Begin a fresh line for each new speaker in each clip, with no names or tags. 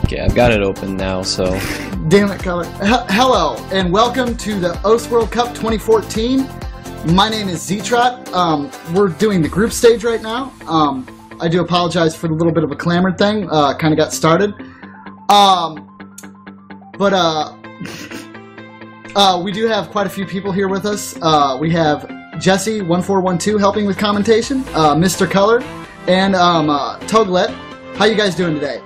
Okay, I've got it open now, so...
Damn it, Color. Hello, and welcome to the OS World Cup 2014. My name is Z-Trot. We're doing the group stage right now. I do apologize for the little bit of a clamor thing. Kind of got started. We do have quite a few people here with us. We have Jesse1412 helping with commentation, Mr. Color, and Toglet. How you guys doing today?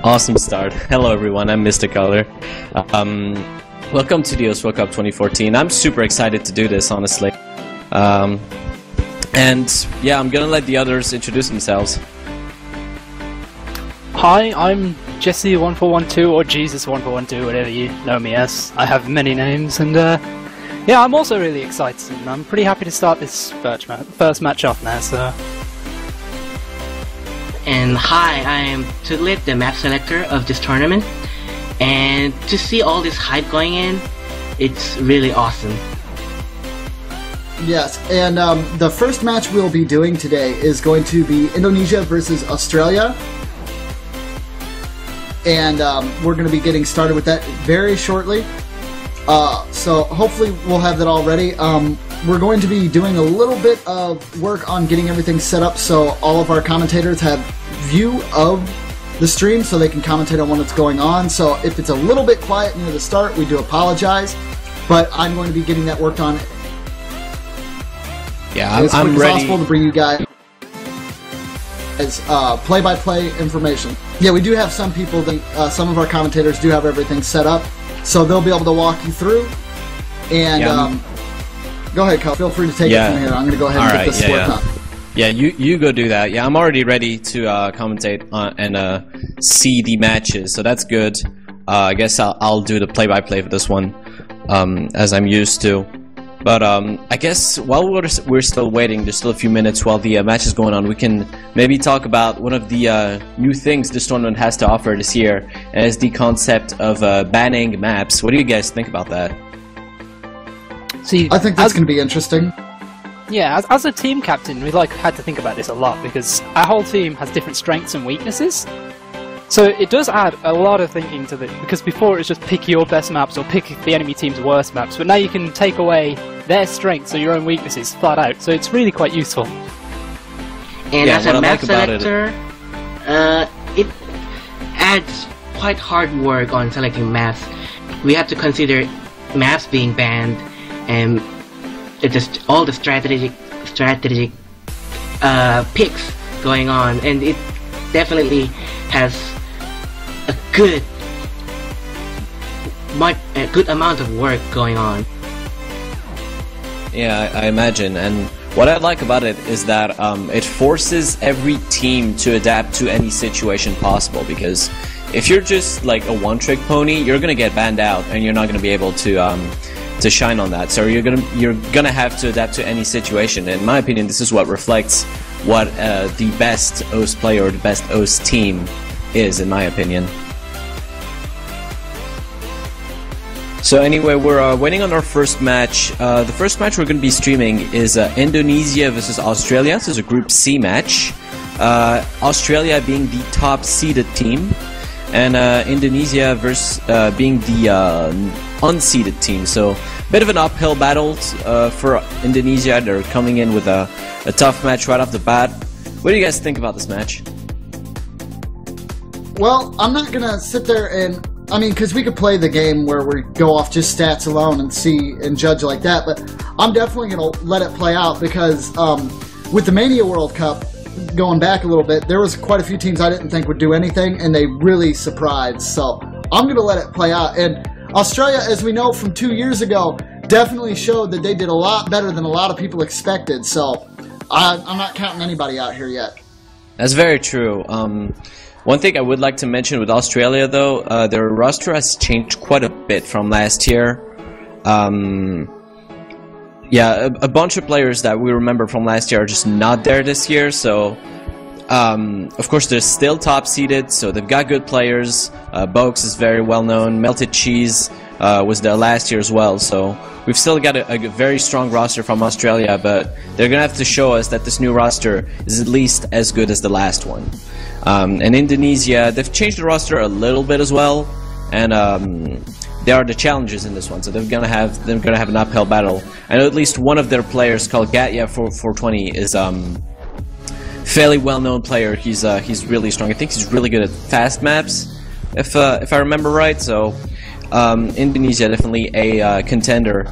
Awesome start. Hello everyone, I'm Mr. Color. Welcome to the OS World Cup 2014. I'm super excited to do this, honestly. And yeah, I'm gonna let the others introduce themselves.
Hi, I'm Jesse1412 or Jesus1412, whatever you know me as. I have many names, and yeah, I'm also really excited, and I'm pretty happy to start this first match off now, so...
And hi, I am Tuglet, the map selector of this tournament, and to see all this hype going in, it's really awesome.
Yes, and the first match we'll be doing today is going to be Indonesia versus Australia. And we're going to be getting started with that very shortly. So hopefully we'll have that all ready. We're going to be doing a little bit of work on getting everything set up so all of our commentators have view of the stream so they can commentate on what's going on. So if it's a little bit quiet near the start, we do apologize. But I'm going to be getting that worked on.
Yeah,
I'm ready. As possible to bring you guys play-by-play information. Yeah, we do have some people that some of our commentators do have everything set up, so they'll be able to walk you through. And go ahead, Kyle. Feel free to take it from here. I'm going to go ahead and get this worked on.
Yeah, you go do that. Yeah, I'm already ready to commentate and see the matches, so that's good. I guess I'll do the play-by-play for this one, as I'm used to. But I guess while we're still waiting, there's still a few minutes while the match is going on, we can maybe talk about one of the new things this tournament has to offer this year, and it's the concept of banning maps. What do you guys think about that?
See,
I think that's going to be interesting.
Yeah, as a team captain, we had to think about this a lot because our whole team has different strengths and weaknesses. So it does add a lot of thinking to this, because before it was just pick your best maps or pick the enemy team's worst maps, but now you can take away their strengths or your own weaknesses flat out, so it's really quite useful.
And as a map selector, it adds quite hard work on selecting maps. We have to consider maps being banned and just all the strategic picks going on, and it definitely has a good amount of work going on.
Yeah, I imagine, and what I like about it is that it forces every team to adapt to any situation possible, because if you're just like a one-trick pony, you're gonna get banned out and you're not gonna be able to shine on that. So you're gonna have to adapt to any situation. In my opinion, this is what reflects what the best OS player or the best OS team is, in my opinion. So anyway, we're waiting on our first match. The first match we're going to be streaming is Indonesia versus Australia. This is a Group C match. Australia being the top seeded team, and Indonesia versus being the unseeded team. So a bit of an uphill battle for Indonesia. They're coming in with a tough match right off the bat. What do you guys think about this match?
Well, I'm not going to sit there and... I mean, because we could play the game where we go off just stats alone and see and judge like that, but I'm definitely going to let it play out because with the Mania World Cup, going back a little bit, there was quite a few teams I didn't think would do anything, and they really surprised. So I'm going to let it play out. And Australia, as we know from 2 years ago, definitely showed that they did a lot better than a lot of people expected. So I'm not counting anybody out here yet.
That's very true. One thing I would like to mention with Australia, though, their roster has changed quite a bit from last year. Yeah, a bunch of players that we remember from last year are just not there this year, so... of course, they're still top-seeded, so they've got good players. Box is very well-known. Melted Cheese was there last year as well, so we've still got a very strong roster from Australia, but they're going to have to show us that this new roster is at least as good as the last one. And Indonesia, they've changed the roster a little bit as well, and there are the challenges in this one, so they're gonna have an uphill battle. I know at least one of their players, called Gatya 420, is fairly well-known player. He's really strong. I think he's really good at fast maps, if I remember right. So Indonesia definitely a contender.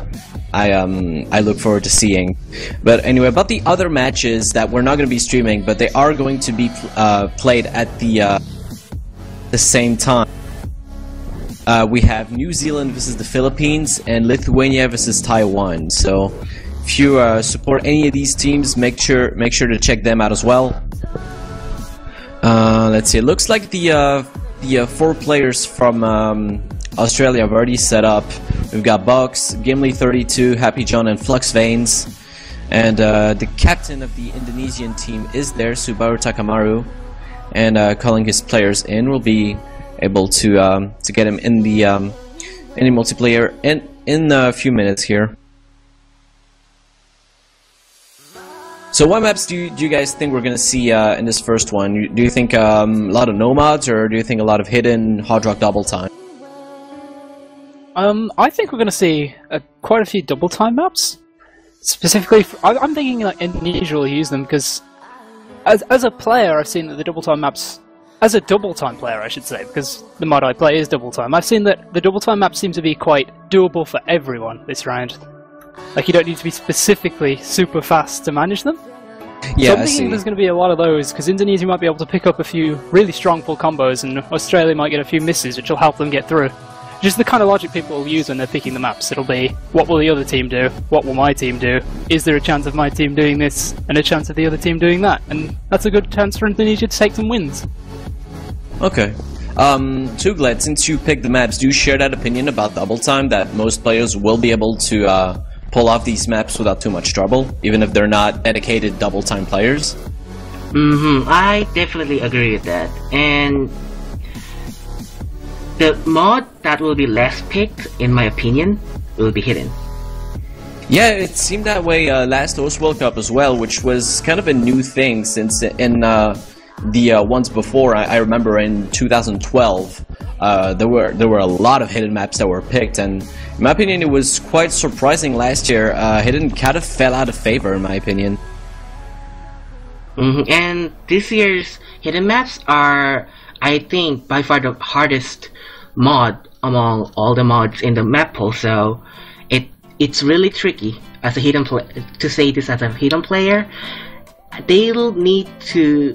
I look forward to seeing. But anyway, about the other matches that we're not going to be streaming, but they are going to be played at the same time. We have New Zealand versus the Philippines and Lithuania versus Taiwan. So if you support any of these teams, make sure to check them out as well. Let's see. It looks like the 4 players from Australia have already set up. We've got Bucks, Gimli32, Happy John, and Flux Veins. And the captain of the Indonesian team is there, Subaru Takamaru. And calling his players in, will be able to get him in the multiplayer in a few minutes here. So what maps do you guys think we're going to see in this first one? Do you think a lot of nomads, or do you think a lot of hidden Hard Rock double time?
I think we're going to see quite a few double time maps. Specifically, I'm thinking like Indonesia will use them because, as a player, I've seen that the double time maps, as a double time player, I should say, because the mod I play is double time. I've seen that the double time maps seem to be quite doable for everyone this round. Like, you don't need to be specifically super fast to manage them.
Yeah,
so I'm thinking there's going to be a lot of those, because Indonesia might be able to pick up a few really strong full combos, and Australia might get a few misses, which will help them get through. Just the kind of logic people will use when they're picking the maps. It'll be, what will the other team do? What will my team do? Is there a chance of my team doing this, and a chance of the other team doing that? And that's a good chance for Indonesia to take some wins.
Okay. Tugled, since you picked the maps, do you share that opinion about double time, that most players will be able to pull off these maps without too much trouble, even if they're not dedicated double time players?
I definitely agree with that. And the mod that will be less picked, in my opinion, will be hidden.
Yeah, it seemed that way last Host World Cup as well, which was kind of a new thing, since in the ones before, I remember in 2012, there were a lot of hidden maps that were picked, and in my opinion it was quite surprising last year. Hidden kind of fell out of favor, in my opinion.
And this year's hidden maps are, I think, by far the hardest mod among all the mods in the map pool, so it's really tricky as a hidden to say this as a hidden player. They'll need to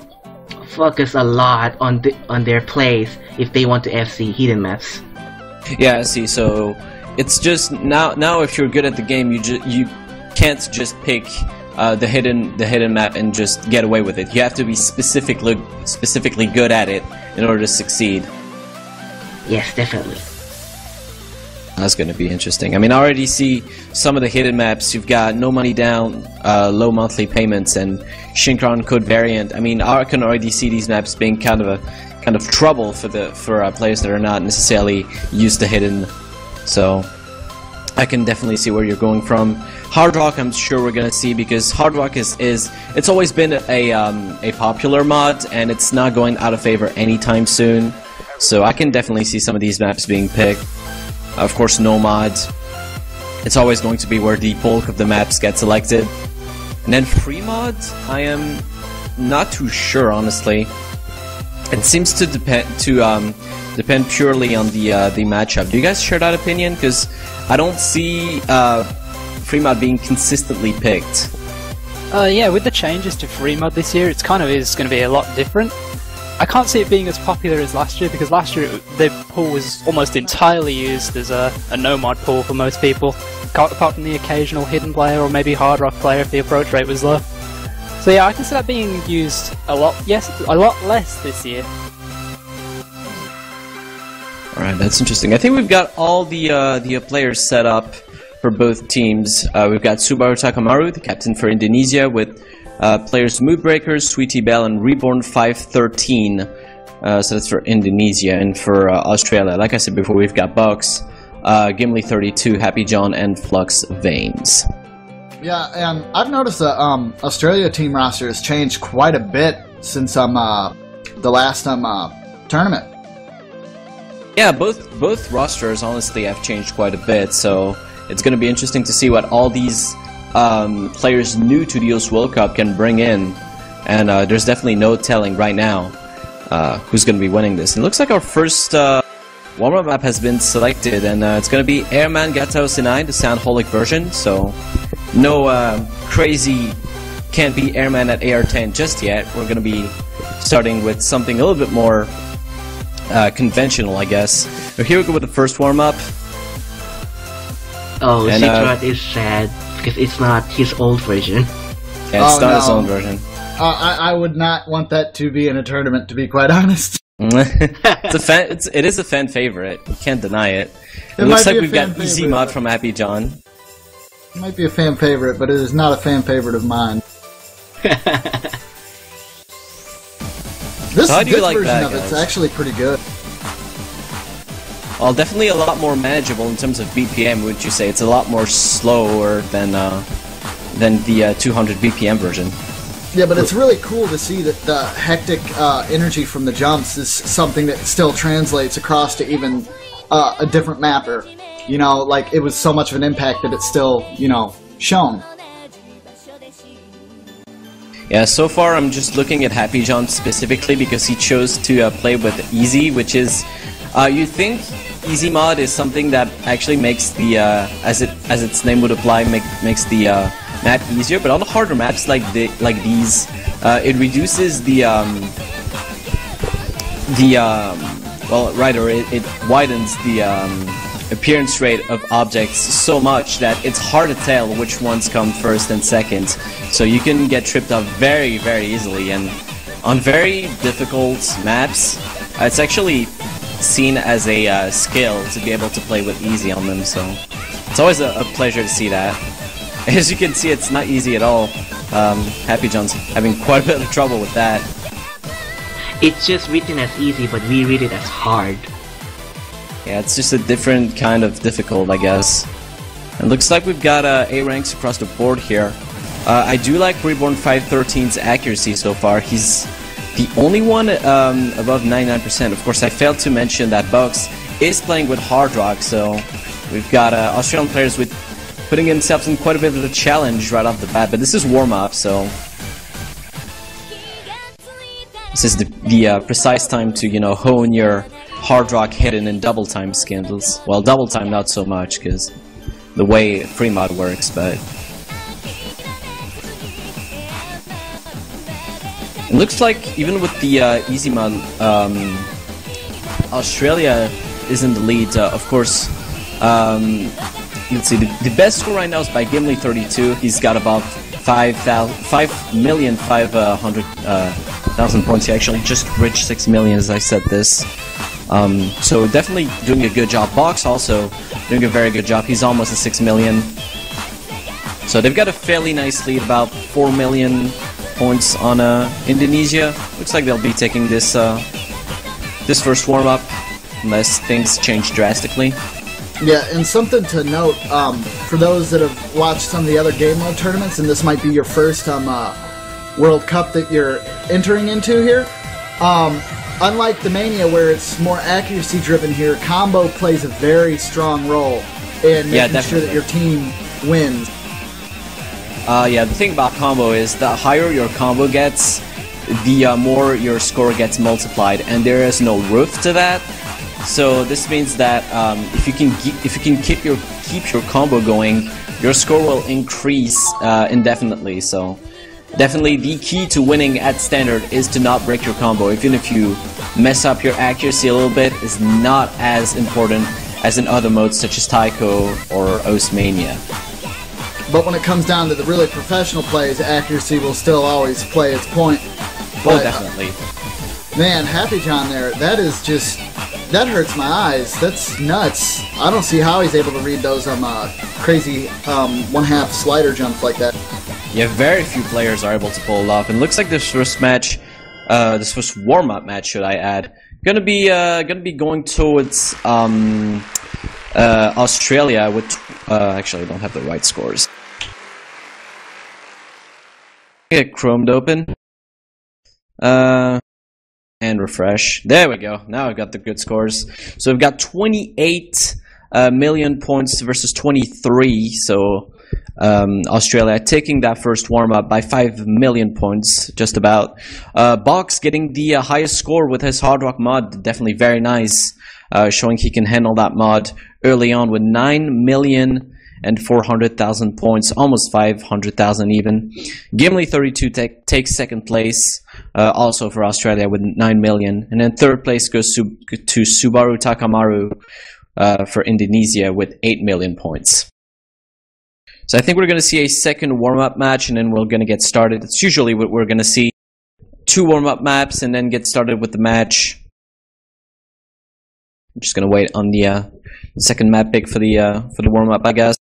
focus a lot on their plays if they want to FC hidden maps.
Yeah, I see. So it's just now if you're good at the game, you can't just pick the hidden map and just get away with it. You have to be specifically good at it in order to succeed.
Yes, definitely.
That's going to be interesting. I mean, I already see some of the hidden maps. You've got No Money Down, Low Monthly Payments, and Shinron Code Variant. I mean, I can already see these maps being kind of trouble for players that are not necessarily used to hidden. So I can definitely see where you're going from. Hard Rock, I'm sure we're gonna see, because Hard Rock is it's always been a popular mod, and it's not going out of favor anytime soon. So I can definitely see some of these maps being picked. Of course, Nomad. It's always going to be where the bulk of the maps get selected. And then free mods, I am not too sure, honestly. It seems to depend purely on the matchup. Do you guys share that opinion? Because I don't see free mod being consistently picked.
Yeah, with the changes to free mod this year, it's kind of is going to be a lot different. I can't see it being as popular as last year, because last year the pool was almost entirely used as a no-mod pool for most people, apart from the occasional hidden player or maybe hard rock player if the approach rate was low. So yeah, I can see that being used a lot less this year.
Alright, that's interesting. I think we've got all the players set up for both teams. We've got Subaru Takamaru, the captain for Indonesia, with players Moodbreakers, Sweetie Belle, and Reborn 513. So that's for Indonesia. And for Australia, like I said before, we've got Bucks, Gimli32, Happy John, and Flux Veins.
Yeah, and I've noticed the Australia team roster has changed quite a bit since the last tournament.
Yeah, both rosters honestly have changed quite a bit, so it's going to be interesting to see what all these players new to the US World Cup can bring in, and there's definitely no telling right now who's going to be winning this. It looks like our first warm-up map has been selected, and it's going to be Airman Gatao Sinai, the Soundholic version, so no crazy can't be Airman at AR-10 just yet. We're going to be starting with something a little bit more conventional, I guess. So here we go with the first warm-up.
Oh, Citrat is sad because it's not his old version.
Yeah, it's not his own version.
I would not want that to be in a tournament, to be quite honest.
It is a fan favorite. You can't deny it. It looks like we've got Easy Mod from Happy John.
It might be a fan favorite, but it is not a fan favorite of mine. This version of it's actually pretty good.
Well, definitely a lot more manageable in terms of BPM, would you say? It's a lot more slower than the 200 BPM version.
Yeah, but it's really cool to see that the hectic energy from the jumps is something that still translates across to even a different mapper. You know, like, it was so much of an impact that it's still, you know, shown.
Yeah, so far I'm just looking at Happy John specifically because he chose to play with Easy, which is, you think Easy Mod is something that actually makes the, as its name would apply, makes the map easier, but on the harder maps like these, it reduces it widens the appearance rate of objects so much that it's hard to tell which ones come first and second. So you can get tripped up very, very easily, and on very difficult maps, it's actually seen as a skill to be able to play with Easy on them, so it's always a pleasure to see that. As you can see, it's not easy at all. Happy John's having quite a bit of trouble with that.
It's just written as easy, but we read it as hard.
Yeah, it's just a different kind of difficult, I guess. It looks like we've got A ranks across the board here. I do like Reborn 513's accuracy so far. He's the only one above 99%. Of course, I failed to mention that Bugs is playing with Hard Rock, so we've got Australian players with putting themselves in quite a bit of a challenge right off the bat. But this is warm-up, so this is the precise time to, you know, hone your Hard Rock hidden in double time skills. Well, double time not so much because the way free mod works, but it looks like even with the easy mod, Australia is in the lead. Of course, let's see. The best score right now is by Gimli32. He's got about 5,500,000 points. He actually just reached 6 million as I said this. So definitely doing a good job. Box also doing a very good job. He's almost at 6 million. So they've got a fairly nice lead, about 4 million points on Indonesia. Looks like they'll be taking this this first warm-up unless things change drastically.
Yeah, and something to note, for those that have watched some of the other game mode tournaments, and this might be your first World Cup that you're entering into here, unlike the Mania where it's more accuracy driven here, combo plays a very strong role in making sure that your team wins.
Yeah, the thing about combo is the higher your combo gets, the more your score gets multiplied, and there is no roof to that. So this means that if you can keep your combo going, your score will increase indefinitely. So definitely the key to winning at standard is to not break your combo. Even if you mess up your accuracy a little bit, is not as important as in other modes such as Taiko or Osmania.
But when it comes down to the really professional plays, accuracy will still always play its point. But,
oh, definitely.
Man, Happy John there, that is just... that hurts my eyes. That's nuts. I don't see how he's able to read those crazy one-half slider jumps like that.
Yeah, very few players are able to pull it off. And it looks like this first match, this first warm-up match, should I add, gonna be going towards Australia with actually I don't have the right scores. Get chromed open. And refresh. There we go. Now I've got the good scores. So we've got 28 million points versus 23. So Australia taking that first warm-up by 5 million points, just about. Box getting the highest score with his Hard Rock mod. Definitely very nice. Showing he can handle that mod early on with 9,400,000 points, almost 500,000 even. Gimli 32 takes second place, also for Australia with 9 million. And then third place goes to Subaru Takamaru for Indonesia with 8 million points. So I think we're going to see a second warm-up match, and then we're going to get started. It's usually what we're going to see. 2 warm-up maps, and then get started with the match. I'm just going to wait on the second map pick for the warm-up, I guess.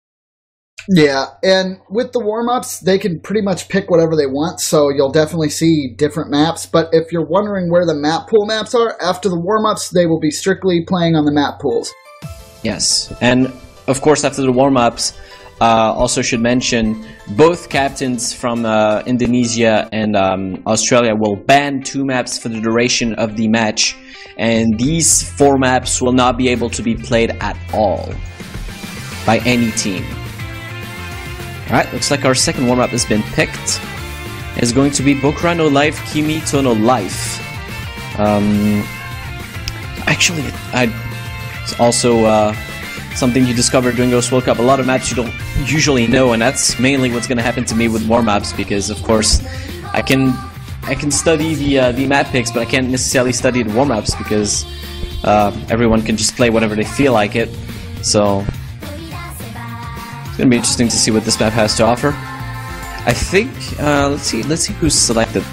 Yeah, and with the warm-ups, they can pretty much pick whatever they want, so you'll definitely see different maps. But if you're wondering where the map pool maps are, after the warm-ups, they will be strictly playing on the map pools.
Yes, and of course after the warm-ups, also should mention, both captains from Indonesia and Australia will ban 2 maps for the duration of the match, and these 4 maps will not be able to be played at all by any team. Alright, looks like our second warm-up has been picked. It's going to be Bokura no Life, Kimi to no Life. Actually, it's also something you discovered during Ghost World Cup. A lot of maps you don't usually know, and that's mainly what's going to happen to me with warm-ups, because of course I can study the map picks, but I can't necessarily study the warm-ups because everyone can just play whatever they feel like it. So it's gonna be interesting to see what this map has to offer. I think let's see who's selected.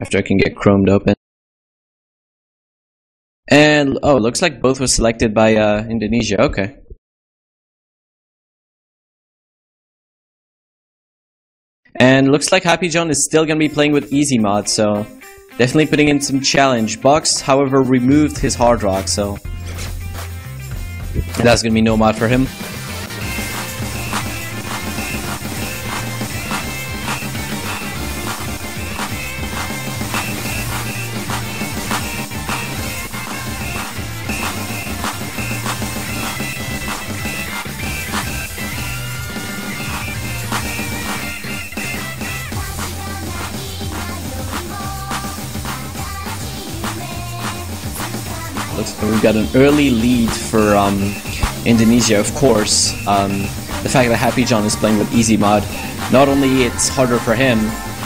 After I can get Chromed open. And oh, looks like both were selected by Indonesia. Okay. And looks like Happy John is still going to be playing with easy mod, so definitely putting in some challenge. Box, however, removed his Hard Rock, so that's going to be no mod for him. We've got an early lead for Indonesia, of course. The fact that Happy John is playing with easy mod, not only it's harder for him,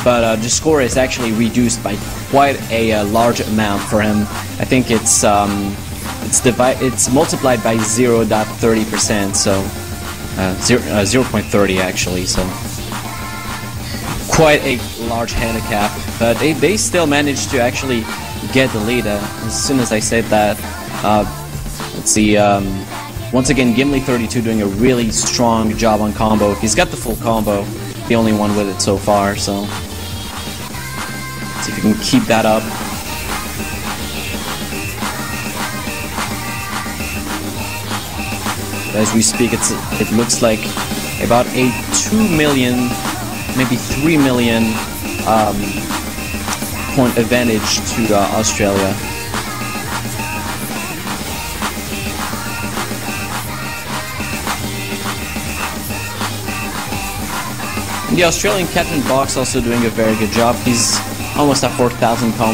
but the score is actually reduced by quite a large amount for him. I think it's multiplied by 0.30%, so 0.30 actually. So quite a large handicap, but they still managed to actually get the lead. As soon as I said that, let's see, once again Gimli 32 doing a really strong job on combo. He's got the full combo, the only one with it so far, so let's see if we can keep that up. As we speak, it looks like about a 2 million, maybe 3 million point advantage to Australia. And the Australian captain Box also doing a very good job. He's almost at 4,000 no,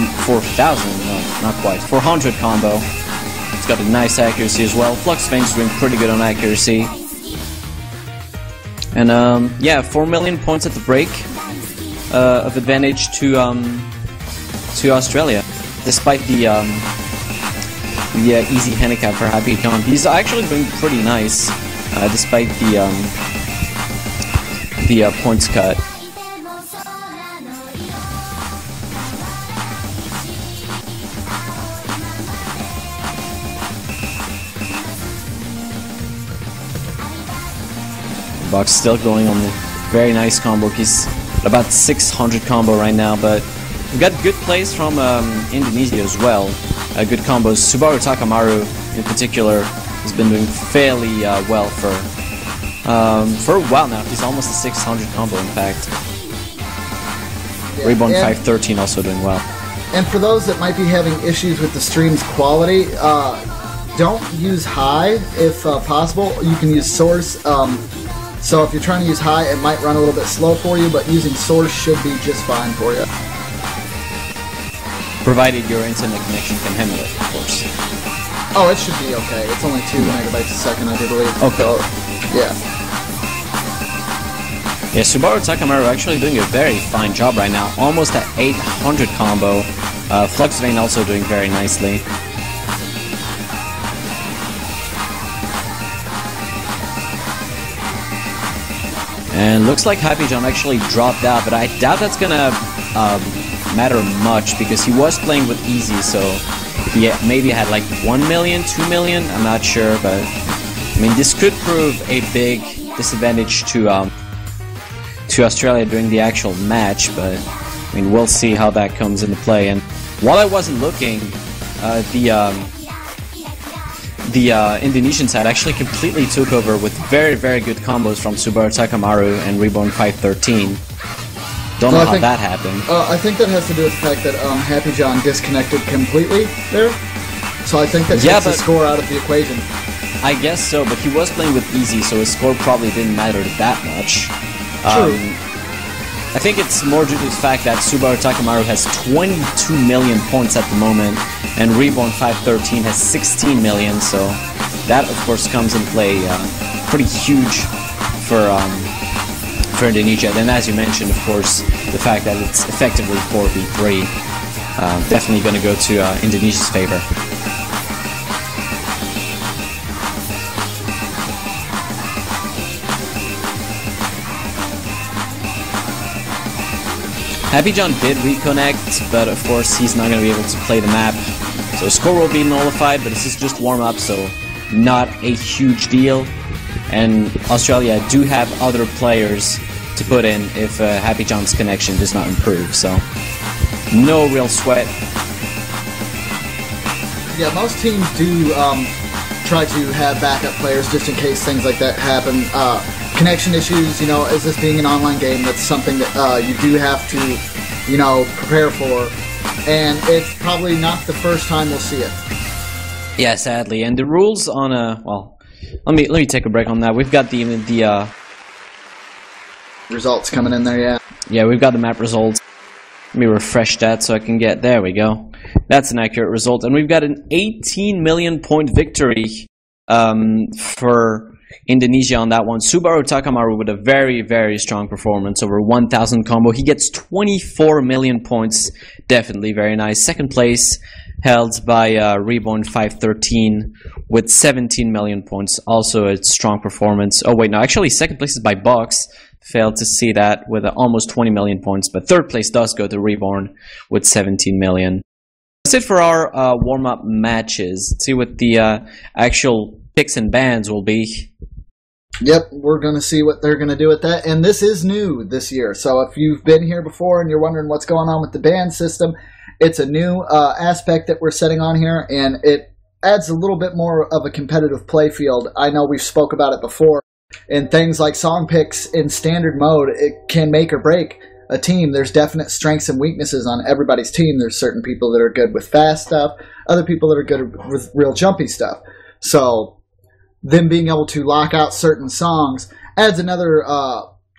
not quite, 400 combo. He's got a nice accuracy as well. Fluxvane's doing pretty good on accuracy. And yeah, 4 million points at the break of advantage to Australia, despite the easy handicap for Happy John. He's actually doing pretty nice, despite the points cut. Box still going on the very nice combo. He's about 600 combo right now, but we got good plays from Indonesia as well. Good combos. Subaru Takamaru in particular has been doing fairly well for a while now. He's almost a 600 combo, in fact. Reborn 513 also doing well.
And for those that might be having issues with the stream's quality, don't use high if possible. You can use source. So if you're trying to use high, it might run a little bit slow for you, but using source should be just fine for you.
Provided your internet connection can handle it, of course.
Oh, it should be okay. It's only 2 megabytes a second, I do believe.
Okay.
So, yeah.
Yeah, Subaru Takamaru actually doing a very fine job right now. Almost at 800 combo. Fluxvein also doing very nicely. And looks like Happy John actually dropped out, but I doubt that's gonna matter much because he was playing with easy, so he maybe had like 1 million, 2 million, I'm not sure, but I mean this could prove a big disadvantage to Australia during the actual match, but I mean we'll see how that comes into play. And while I wasn't looking, the Indonesian side actually completely took over with very, very good combos from Subaru Takamaru and Reborn 513. Don't know how that happened.
I think that has to do with the fact that Happy John disconnected completely there. So I think that takes the score out of the equation.
I guess so, but he was playing with easy, so his score probably didn't matter that much.
True.
I think it's more due to the fact that Subaru Takamaru has 22 million points at the moment, and Reborn 513 has 16 million, so that of course comes in play pretty huge for Indonesia. Then as you mentioned, of course, the fact that it's effectively 4v3, definitely going to go to Indonesia's favor. Happy John did reconnect, but of course he's not going to be able to play the map. So score will be nullified, but this is just warm-up, so not a huge deal. And Australia do have other players to put in if Happy John's connection does not improve, so no real sweat.
Yeah, most teams do try to have backup players just in case things like that happen. Connection issues, you know, as this being an online game, that's something that you do have to, you know, prepare for. And it's probably not the first time we'll see it.
Yeah, sadly. And the rules on well, let me take a break on that. We've got the
results coming in there, yeah.
Yeah, we've got the map results. Let me refresh that so I can get, there we go. That's an accurate result. And we've got an 18 million point victory for Indonesia on that one. Subaru Takamaru with a very, very strong performance, over 1,000 combo. He gets 24 million points. Definitely very nice. Second place held by Reborn 513 with 17 million points. Also a strong performance. Oh wait, no, actually second place is by Box. Failed to see that with almost 20 million points. But third place does go to Reborn with 17 million. That's it for our warm-up matches. Let's see what the actual picks and bans will be.
Yep, we're going to see what they're going to do with that. And this is new this year. So if you've been here before and you're wondering what's going on with the ban system, it's a new aspect that we're setting on here. And it adds a little bit more of a competitive play field. I know we've spoke about it before. And things like song picks in standard mode, it can make or break a team. There's definite strengths and weaknesses on everybody's team. There's certain people that are good with fast stuff. Other people that are good with real jumpy stuff. So them being able to lock out certain songs adds another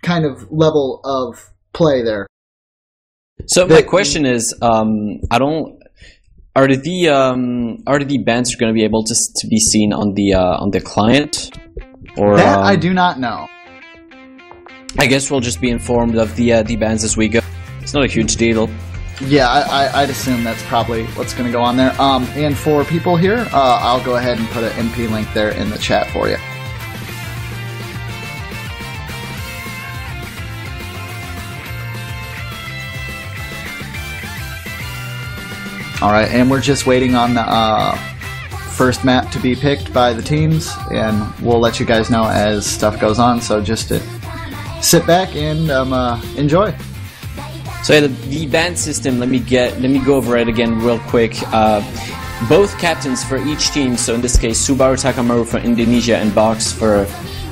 kind of level of play there.
So my question is, are the bands going to be able to be seen on the client? Or
that I do not know.
I guess we'll just be informed of the bans as we go. It's not a huge deal.
Yeah, I'd assume that's probably what's going to go on there. And for people here, I'll go ahead and put an MP link there in the chat for you. Alright, and we're just waiting on the first map to be picked by the teams, and we'll let you guys know as stuff goes on, so just to sit back and enjoy.
So yeah, the ban system, let me go over it again real quick. Both captains for each team, so in this case Subaru Takamaru for Indonesia and Box for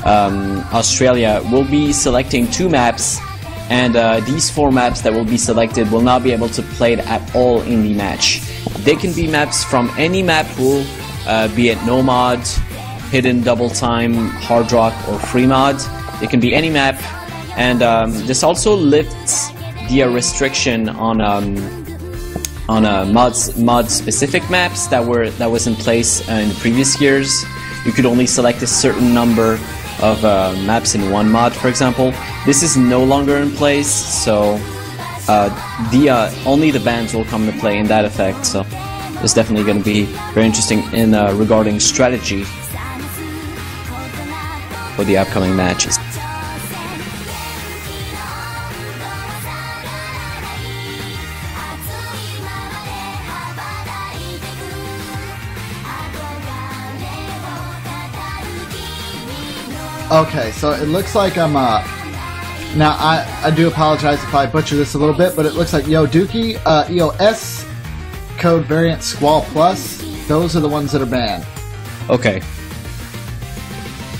Australia, will be selecting two maps and these 4 maps that will be selected will not be able to play it at all in the match. They can be maps from any map pool, be it no mod, hidden double time, hard rock, or free mod. It can be any map, and this also lifts the restriction on mod specific maps that was in place in the previous years. You could only select a certain number of maps in one mod, for example. This is no longer in place, so only the bans will come into play in that effect. So it's definitely going to be very interesting in regarding strategy for the upcoming matches.
Okay, so it looks like I'm, now I do apologize if I butcher this a little bit, but it looks like Yoduki, EOS, Code Variant Squall Plus, those are the ones that are banned.
Okay.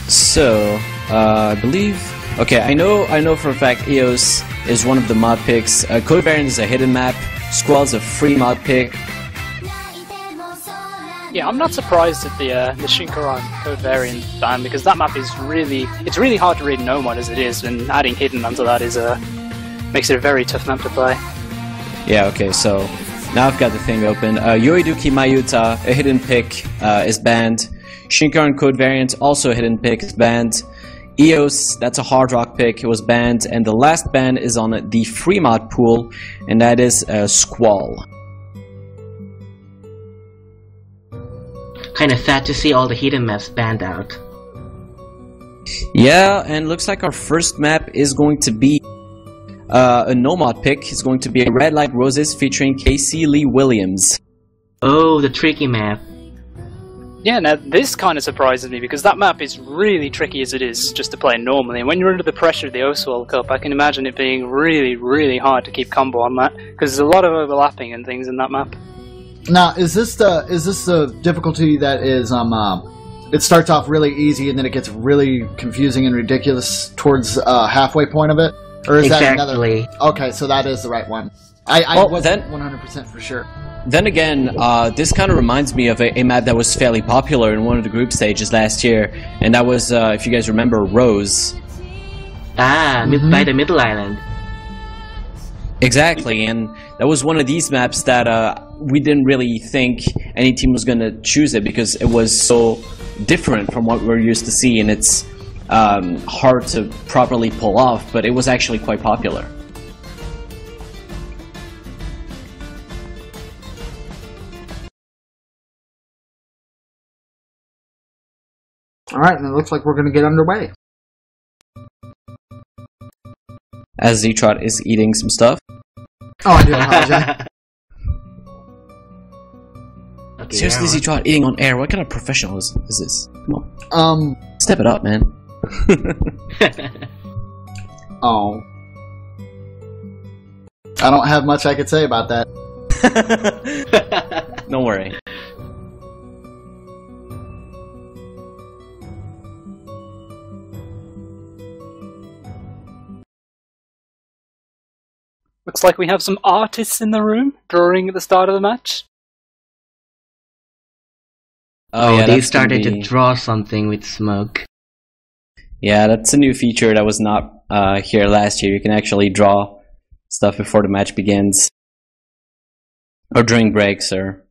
So, I believe... Okay, I know for a fact EOS is one of the mod picks, Code Variant is a hidden map, Squall is a free mod pick.
Yeah, I'm not surprised at the Shinkaran Code Variant ban, because that map is really hard to read no mod as it is, and adding hidden onto that is makes it a very tough map to play.
Yeah, okay, so now I've got the thing open. Yoiduki Mayuta, a hidden pick, is banned. Shinkaran Code Variant, also a hidden pick, is banned. EOS, that's a hard rock pick, it was banned, and the last ban is on the free mod pool, and that is Squall.
Kind of sad to see all the hidden maps banned out.
Yeah, and looks like our first map is going to be a no mod pick. It's going to be a Red Light Roses featuring Casey Lee Williams.
Oh, the tricky map.
Yeah, now this kind of surprises me, because that map is really tricky as it is just to play normally, and when you're under the pressure of the OS World Cup, I can imagine it being really, really hard to keep combo on that, because there's a lot of overlapping and things in that map.
Now, is this the difficulty that is it starts off really easy and then it gets really confusing and ridiculous towards halfway point of it, or is
exactly.
that another? Okay, so that is the right one. I wasn't 100% for sure.
Then again, this kind of reminds me of a map that was fairly popular in one of the group stages last year, and that was, if you guys remember, Rose.
Ah, by the Middle Island.
Exactly, and that was one of these maps that we didn't really think any team was going to choose it, because it was so different from what we're used to see, and it's hard to properly pull off, but it was actually quite popular.
Alright, and it looks like we're going to get underway.
As Z-Trot is eating some stuff.
Oh, I do apologize.
Okay,
Seriously,
yeah,
Z-Trot eating on air? What kind of professional is this? Come on. Step it up, man.
Oh. I don't have much I could say about that.
Don't worry.
Looks like we have some artists in the room drawing at the start of the match.
Oh,
yeah,
they started to draw something with smoke.
Yeah, that's a new feature that was not here last year. You can actually draw stuff before the match begins. Or during breaks, or...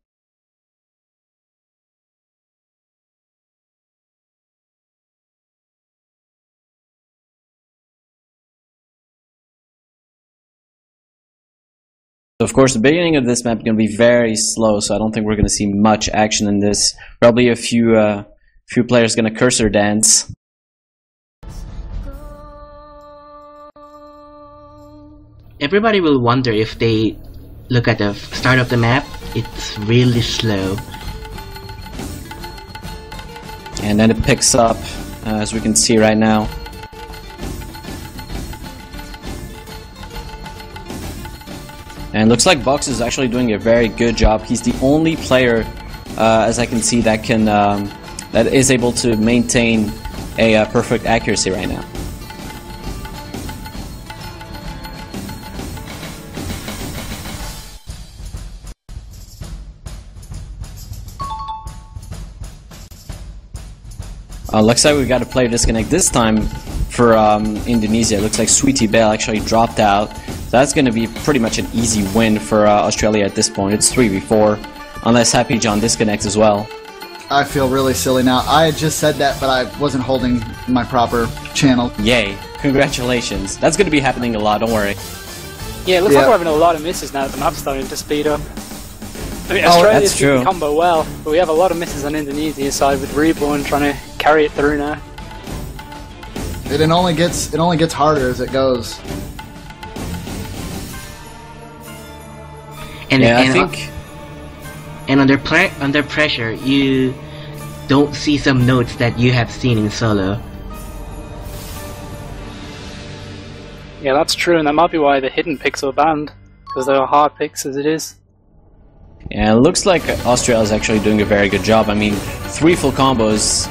So of course, the beginning of this map is going to be very slow, so I don't think we're going to see much action in this. Probably a few players going to cursor dance.
Everybody will wonder if they look at the start of the map, it's really slow.
And then it picks up, as we can see right now. And looks like Box is actually doing a very good job. He's the only player, as I can see, that can that is able to maintain a perfect accuracy right now. Looks like we got a player disconnect this time for Indonesia. It looks like Sweetie Belle actually dropped out. So that's going to be pretty much an easy win for Australia at this point. It's 3v4, unless Happy John disconnects as well.
I feel really silly now. I had just said that, but I wasn't holding my proper channel.
Yay. Congratulations. That's going to be happening a lot, don't worry.
Yeah, it looks like we're having a lot of misses now that the map's starting to speed up. I mean, Australia's doing combo well, but we have a lot of misses on Indonesia's side with Reborn trying to carry it through now.
It only gets harder as it goes.
And under pressure, you don't see some notes that you have seen in solo.
Yeah, that's true, and that might be why the hidden picks are banned, because they are hard picks as it is.
Yeah, it looks like Australia is actually doing a very good job. I mean, 3 full combos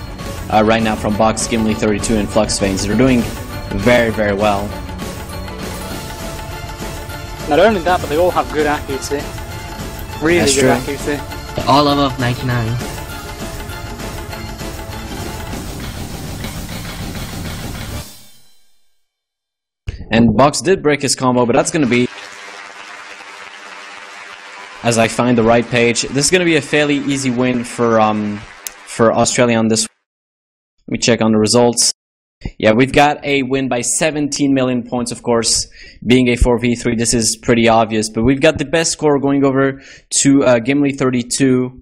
right now from Box, Gimli 32, and Flux Veins. They're doing very, very well.
Not only that, but they all have good accuracy. Really good accuracy.
All above 99.
And Box did break his combo, but that's going to be... As I find the right page, this is going to be a fairly easy win for Australia on this. Let me check on the results. Yeah, we've got a win by 17 million points, of course. Being a 4v3, this is pretty obvious. But we've got the best score going over to Gimli 32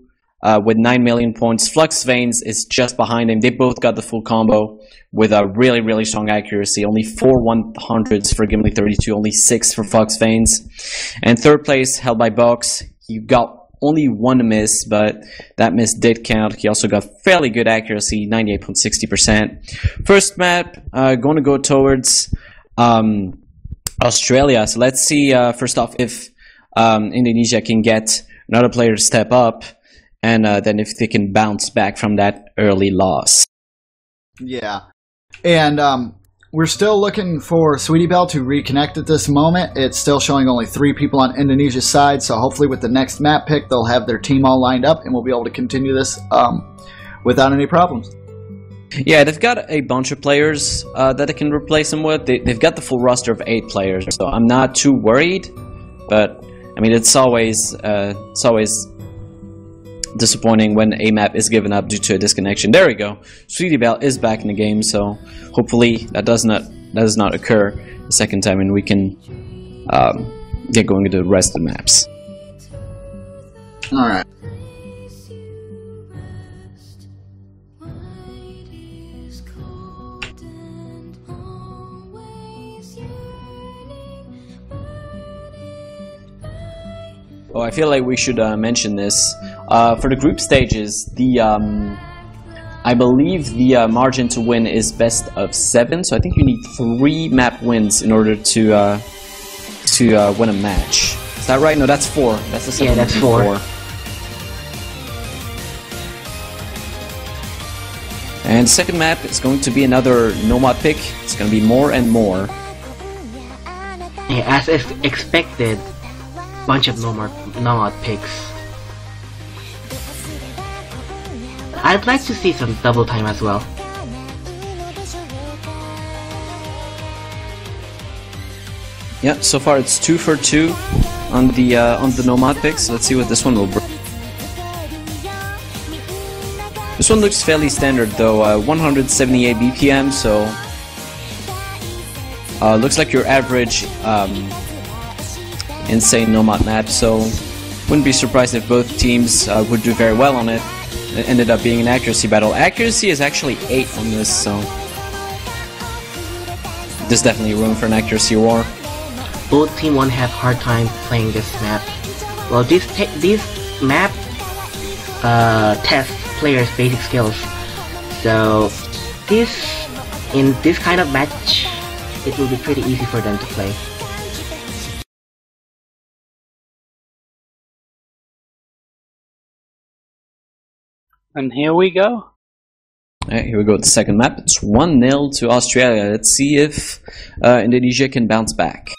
with 9 million points. Flux Veins is just behind him. They both got the full combo with a really, really strong accuracy. Only 4 100s for Gimli 32, only 6 for Flux Veins. And third place held by Box. He got only 1 miss, but that miss did count. He also got fairly good accuracy, 98.60%. First map, going to go towards Australia. So let's see, first off, if Indonesia can get another player to step up, and then if they can bounce back from that early loss.
Yeah. And we're still looking for Sweetie Belle to reconnect at this moment. It's still showing only 3 people on Indonesia's side, so hopefully with the next map pick, they'll have their team all lined up, and we'll be able to continue this without any problems.
Yeah, they've got a bunch of players that they can replace them with. They've got the full roster of 8 players, so I'm not too worried. But, I mean, it's always disappointing when a map is given up due to a disconnection. There we go. Sweetie Belle is back in the game, so hopefully that does not occur the second time, and we can get going to the rest of the maps.
All right.
Oh, I feel like we should mention this. For the group stages, I believe the margin to win is best of 7, so I think you need 3 map wins in order to win a match. Is that right? No, that's 4. That's the 7.
Yeah, that's 4.
And second map is going to be another Nomad pick. It's going to be more and more.
Yeah, as expected, bunch of Nomad picks. I'd like to see some double time as well.
Yeah, so far it's 2 for 2 on the Nomad picks. Let's see what this one will bring. This one looks fairly standard though, 178 BPM, so looks like your average insane Nomad map, so wouldn't be surprised if both teams would do very well on it. It ended up being an accuracy battle. Accuracy is actually 8 on this, so there's definitely room for an accuracy war.
Both team won't have hard time playing this map. Well, this map tests players' basic skills, so in this kind of match, it will be pretty easy for them to play.
And here we go.
Alright, here we go with the second map. It's 1-0 to Australia. Let's see if Indonesia can bounce back.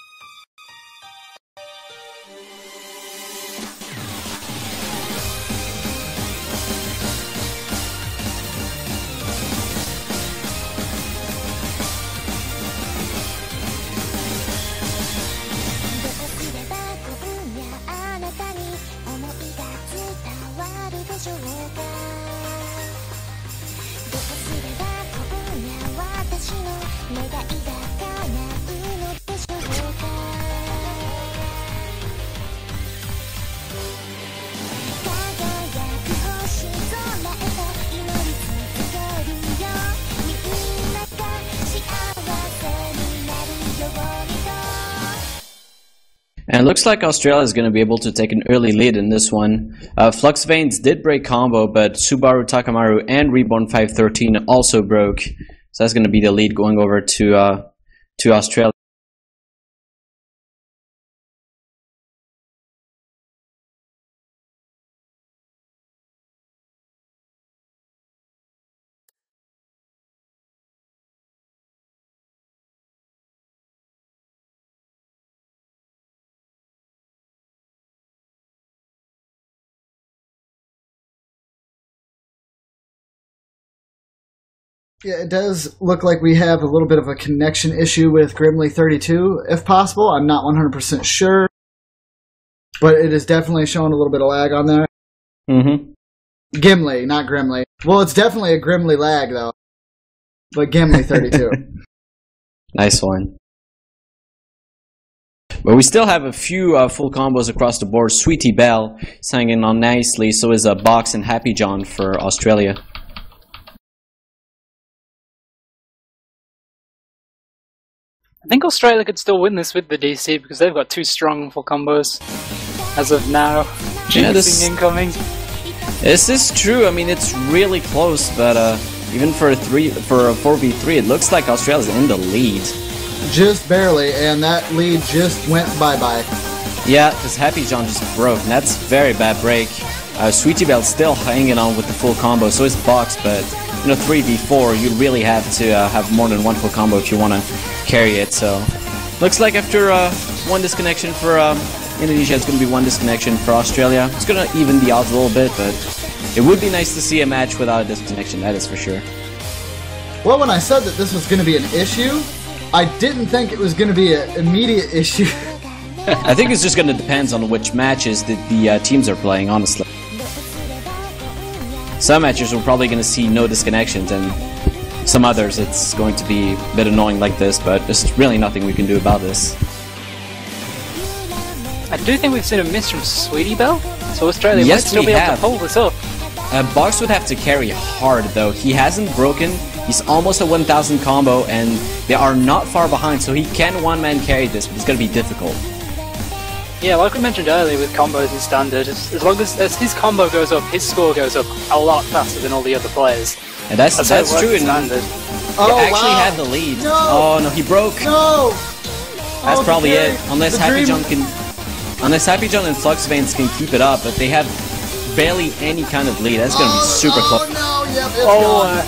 And it looks like Australia is going to be able to take an early lead in this one. Flux Veins did break combo, but Subaru Takamaru and Reborn 513 also broke. So that's going to be the lead going over to Australia.
Yeah, it does look like we have a little bit of a connection issue with Grimly32, if possible. I'm not 100% sure, but it is definitely showing a little bit of lag on there.
Mm-hmm.
Gimli, not Grimly. Well, it's definitely a Grimly lag, though. But Gimli32.
Nice one. But we still have a few full combos across the board. Sweetie Belle is hanging on nicely, so is Box and Happy John for Australia.
I think Australia could still win this with the DC because they've got two strong full combos as of now. Jinxing incoming.
This is true. I mean, it's really close, but even for a 4v3, it looks like Australia's in the lead.
Just barely, and that lead just went bye-bye.
Yeah, because Happy John just broke, and that's a very bad break. Sweetie Belle's still hanging on with the full combo, so is Box, but 3v4, you really have to have more than one full combo if you want to carry it. So looks like after one disconnection for Indonesia, it's going to be one disconnection for Australia. It's going to even the odds a little bit, but it would be nice to see a match without a disconnection, that is for sure.
Well, when I said that this was going to be an issue, I didn't think it was going to be an immediate issue.
I think it's just going to depend on which matches the teams are playing, honestly. Some matches we're probably going to see no disconnections, and some others it's going to be a bit annoying like this, but there's really nothing we can do about this.
I do think we've seen a miss from Sweetie Belle, so Australia might still be able to pull this up.
Box would have to carry hard, though. He hasn't broken. He's almost a 1000 combo, and they are not far behind, so he can one-man carry this, but it's going to be difficult.
Yeah, like we mentioned earlier with combos in Standard, as long as his combo goes up, his score goes up a lot faster than all the other players.
And that's true in
Standard.
Oh,
he actually had the lead.
No.
Oh no, he broke.
No!
That's probably it. Unless Happy John and Flux Veins can keep it up, but they have barely any kind of lead. That's going to be super close.
No, yep, it's gone.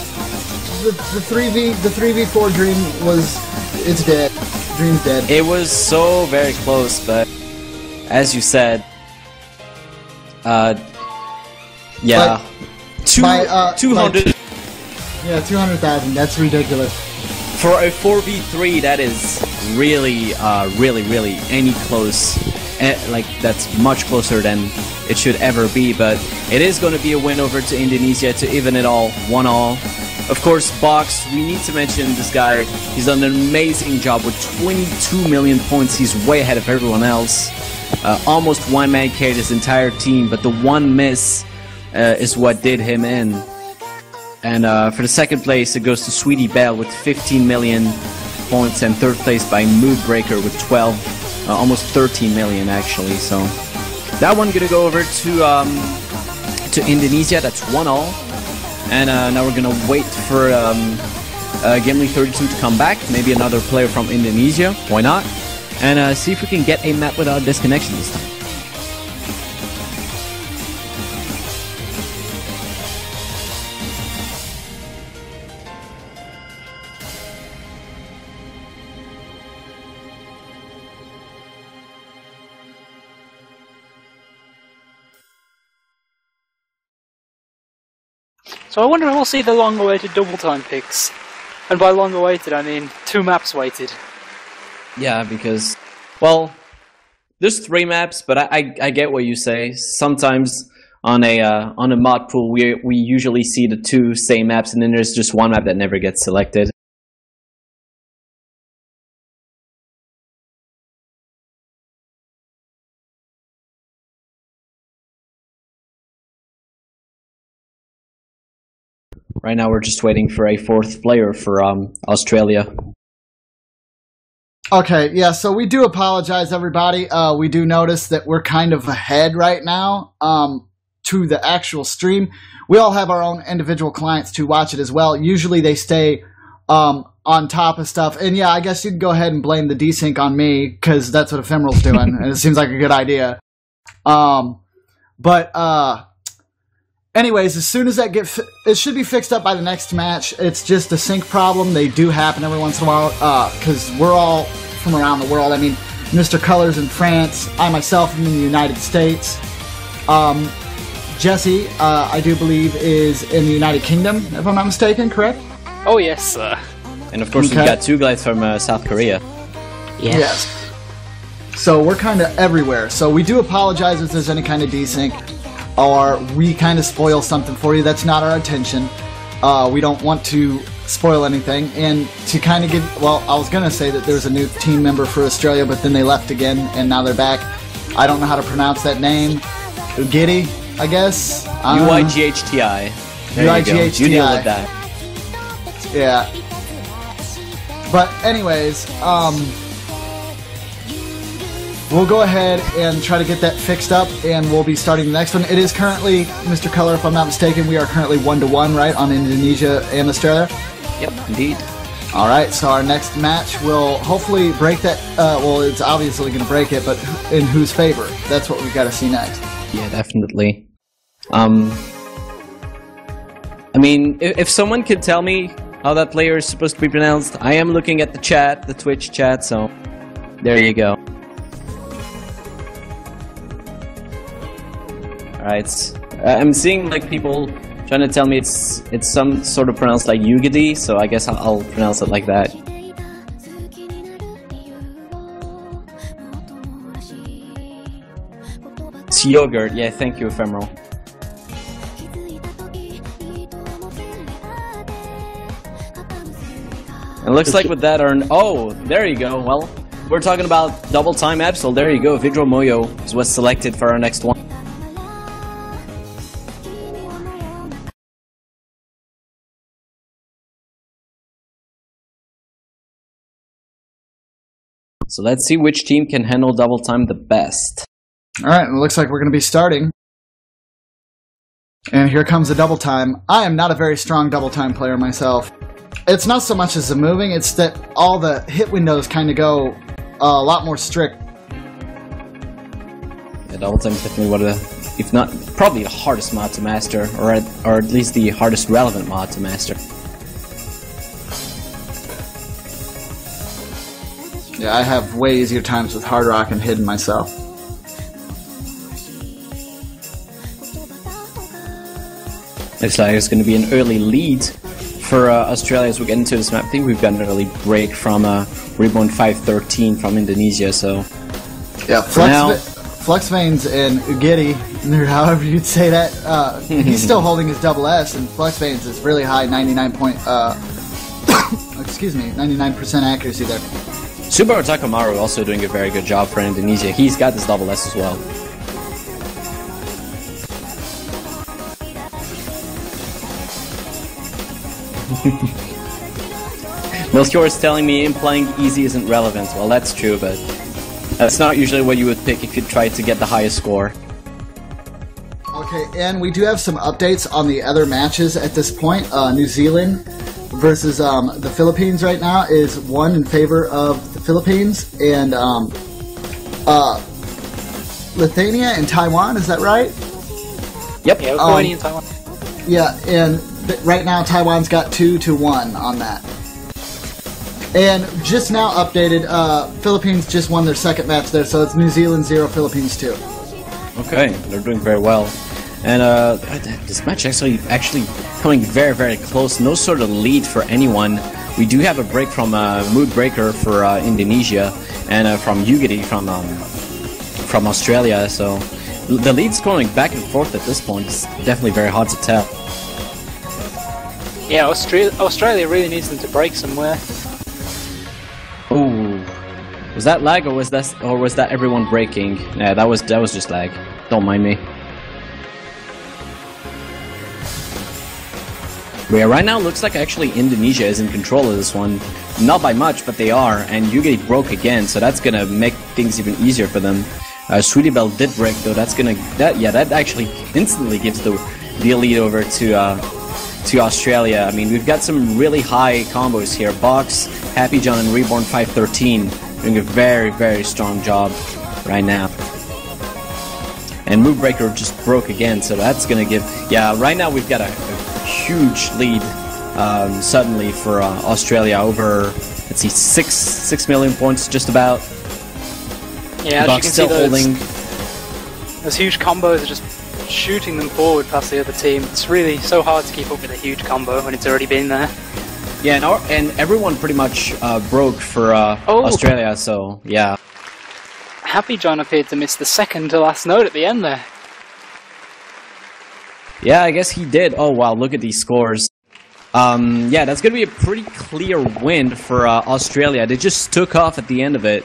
The 3v4 dream it's dead. Dream's dead.
It was so very close, but as you said, yeah, 200.
Yeah, 200,000. That's ridiculous.
For a 4v3, that is really, really any close. Like, that's much closer than it should ever be, but it is going to be a win over to Indonesia to even it all, 1-all. Of course, Box, we need to mention this guy. He's done an amazing job with 22 million points. He's way ahead of everyone else. Almost one-man carried his entire team, but the one miss is what did him in. And for the second place, it goes to Sweetie Belle with 15 million points, and third place by Moodbreaker with 12, almost 13 million actually. So that one gonna go over to Indonesia. That's 1-all, and now we're gonna wait for Gimli32 to come back. Maybe another player from Indonesia. Why not? And see if we can get a map without disconnection this time.
So I wonder if we'll see the long-awaited double-time picks. And by long-awaited, I mean 2 maps waited.
Yeah, because, well, there's 3 maps, but I get what you say. Sometimes on a mod pool, we usually see the 2 same maps, and then there's just 1 map that never gets selected. Right now, we're just waiting for a 4th player for Australia.
Okay, yeah, so we do apologize, everybody. We do notice that we're kind of ahead right now to the actual stream. We all have our own individual clients to watch it as well. Usually they stay on top of stuff. And yeah, I guess you'd go ahead and blame the desync on me, because that's what Ephemeral's doing, and it seems like a good idea. Anyways, as soon as that it should be fixed up by the next match. It's just a sync problem. They do happen every once in a while, because we're all from around the world. I mean, Mr. Color's in France. I myself am in the United States. Jesse, I do believe, is in the United Kingdom, if I'm not mistaken, correct?
Oh, yes, sir.
And of course, we've got 2 guys from South Korea.
Yes.
So we're kind of everywhere. So we do apologize if there's any kind of desync, or we kind of spoil something for you. That's not our intention. We don't want to spoil anything. And to kind of get, well, I was going to say that there's a new team member for Australia, but then they left again, and now they're back. I don't know how to pronounce that name. Ugiti, I guess?
UIGHTI. There you go. You deal with that.
Yeah. But anyways, we'll go ahead and try to get that fixed up, and we'll be starting the next one. It is currently, Mr. Color, if I'm not mistaken, we are currently 1-1, right, on Indonesia and Australia?
Yep, indeed.
All right, so our next match will hopefully break that. Well, it's obviously going to break it, but in whose favor? That's what we've got to see next.
Yeah, definitely. I mean, if someone could tell me how that player is supposed to be pronounced, I am looking at the chat, the Twitch chat, so there you go. Alright, I'm seeing like people trying to tell me it's some sort of pronounced like Yugidi, so I guess I'll pronounce it like that. It's yogurt, yeah, thank you, Ephemeral. It looks like with that, oh, there you go. Well, we're talking about double time Absol. There you go. Vidro Moyo was selected for our next one. So let's see which team can handle double time the best.
All right, it looks like we're going to be starting. And here comes the double time. I am not a very strong double time player myself. It's not so much as the moving, it's that all the hit windows kind of go a lot more strict.
Yeah, double time is definitely one of the, if not, probably the hardest mod to master, or at least the hardest relevant mod to master.
Yeah, I have way easier times with Hard Rock and Hidden myself.
Looks like it's going to be an early lead for Australia as we get into this map. I think we've got an early break from Reborn 513 from Indonesia, so...
Yeah, Flexveins and Ugiti, or however you'd say that, he's still holding his double S, and Flexveins is really high, 99% accuracy there.
Subaru Takamaru also doing a very good job for Indonesia. He's got this double S as well. Melchior is telling me implying easy isn't relevant. Well, that's true, but that's not usually what you would pick if you tried to get the highest score.
Okay, and we do have some updates on the other matches at this point. New Zealand versus the Philippines right now is 1 in favor of the Philippines, and Lithuania and Taiwan, is that right?
Yep, yeah, Lithuania and Taiwan.
Yeah, and right now Taiwan's got 2-1 on that. And just now updated, Philippines just won their second match there, so it's New Zealand 0, Philippines 2.
Okay, they're doing very well. And this match actually coming very, very close. No sort of lead for anyone. We do have a break from Mood Breaker for Indonesia, and from Yugiti from from Australia. So the lead's going back and forth at this point. It's definitely very hard to tell.
Yeah, Australia really needs them to break somewhere.
Ooh, was that lag or was that everyone breaking? Yeah, that was just lag. Don't mind me. But yeah, right now it looks like actually Indonesia is in control of this one. Not by much, but they are, and Yuge broke again, so that's gonna make things even easier for them. Sweetie Belle did break though. That actually instantly gives the lead over to Australia. I mean, we've got some really high combos here. Box, Happy John, and Reborn 513 doing a very, very strong job right now. And Moonbreaker just broke again, so that's gonna give... Yeah, right now we've got a huge lead suddenly for Australia over, let's see, 6 million points just about.
Yeah, as you can
still
see
holding.
Those huge combos are just shooting them forward past the other team. It's really so hard to keep up with a huge combo when it's already been there.
Yeah, and everyone pretty much broke for Australia, so yeah.
Happy John appeared to miss the second to last note at the end there.
Yeah, I guess he did. Oh wow, look at these scores. Yeah, that's going to be a pretty clear win for Australia. They just took off at the end of it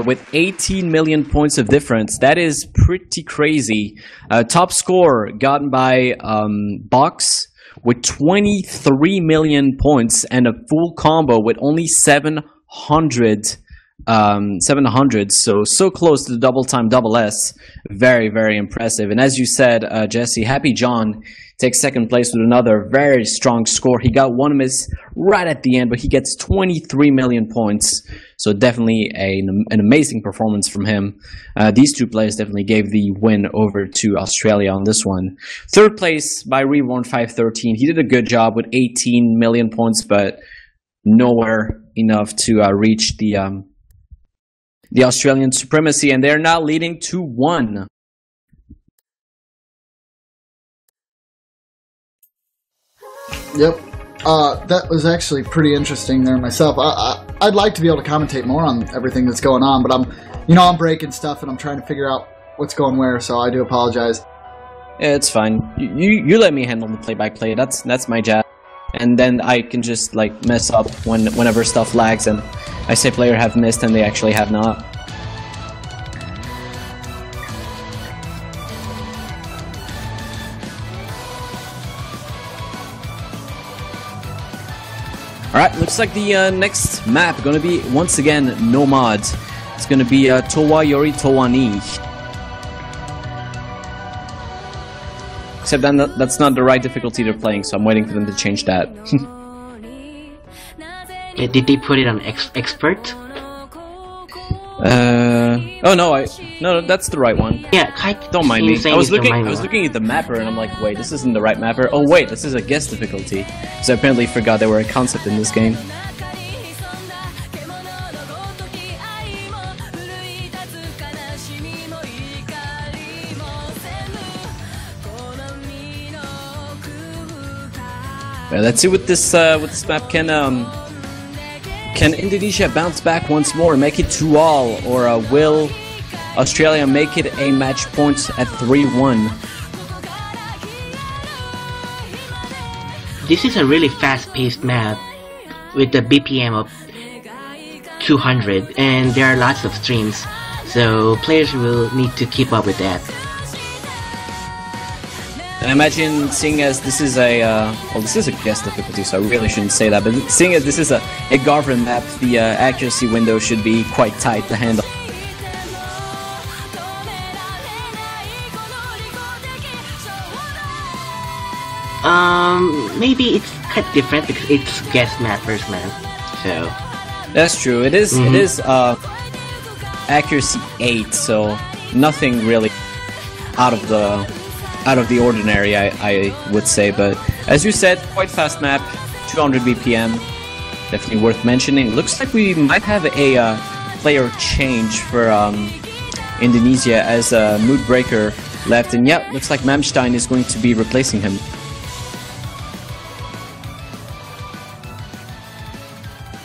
with 18 million points of difference. That is pretty crazy. Top score gotten by Box with 23 million points and a full combo with only 700, so close to the double time double S. Very, very impressive. And as you said, Jesse, Happy John takes second place with another very strong score. He got one miss right at the end, but he gets 23 million points. So definitely an amazing performance from him. These two players definitely gave the win over to Australia on this one. Third place by Reborn 513. He did a good job with 18 million points, but nowhere enough to reach the Australian supremacy, and they're now leading 2-1.
Yep. That was actually pretty interesting there myself. I'd like to be able to commentate more on everything that's going on, but I'm breaking stuff and I'm trying to figure out what's going where, so I do apologize.
Yeah, it's fine. You let me handle the play-by-play. That's my job. And then I can just like mess up whenever stuff lags and I say player have missed and they actually have not. Alright, looks like the next map gonna be once again Nomad. It's gonna be Towa Yori Towani. Except then that's not the right difficulty they're playing, so I'm waiting for them to change that.
Did they put it on expert?
Oh no, that's the right one.
Yeah,
don't mind me. I was looking at the mapper and I'm like, wait, this isn't the right mapper. Oh wait, this is a guest difficulty. Because I apparently forgot there were a concept in this game. Let's see what this map can Indonesia bounce back once more and make it 2-all, or will Australia make it a match point at 3-1?
This is a really fast-paced map with a BPM of 200, and there are lots of streams, so players will need to keep up with that.
And I imagine, seeing as this is this is a guest difficulty, so I really shouldn't say that, but seeing as this is a Garvin map, the accuracy window should be quite tight to handle.
Maybe it's kind of different because it's guest map versus map, so...
That's true, it is, it is, accuracy 8, so nothing really out of the ordinary, I would say, but as you said, quite fast map, 200 BPM, definitely worth mentioning. Looks like we might have a player change for Indonesia as Moodbreaker left, and yeah, looks like Mamstein is going to be replacing him.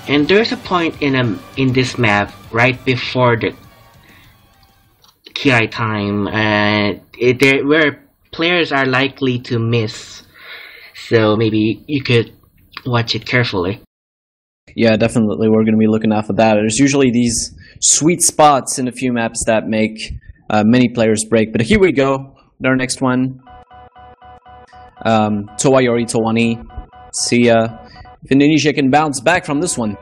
And
there's a point in this map right before the Kirai time, where players are likely to miss. So maybe you could watch it carefully.
Yeah, definitely. We're going to be looking out for that. There's usually these sweet spots in a few maps that make many players break. But here we go. Our next one. Towayori Towani. See if Indonesia can bounce back from this one.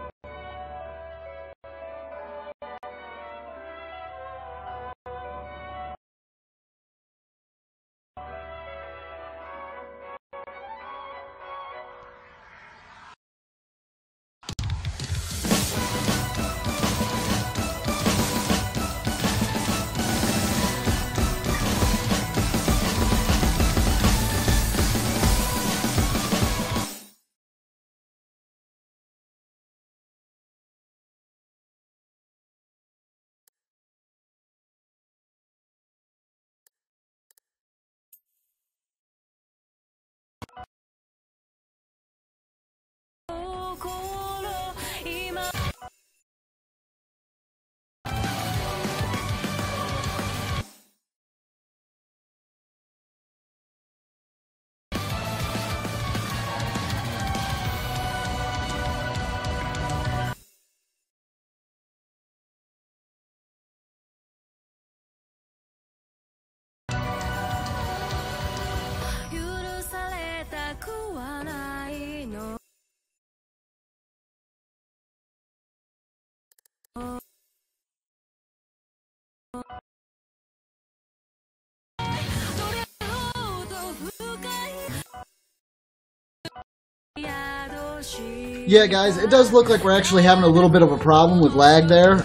Yeah, guys, it does look like we're actually having a little bit of a problem with lag there.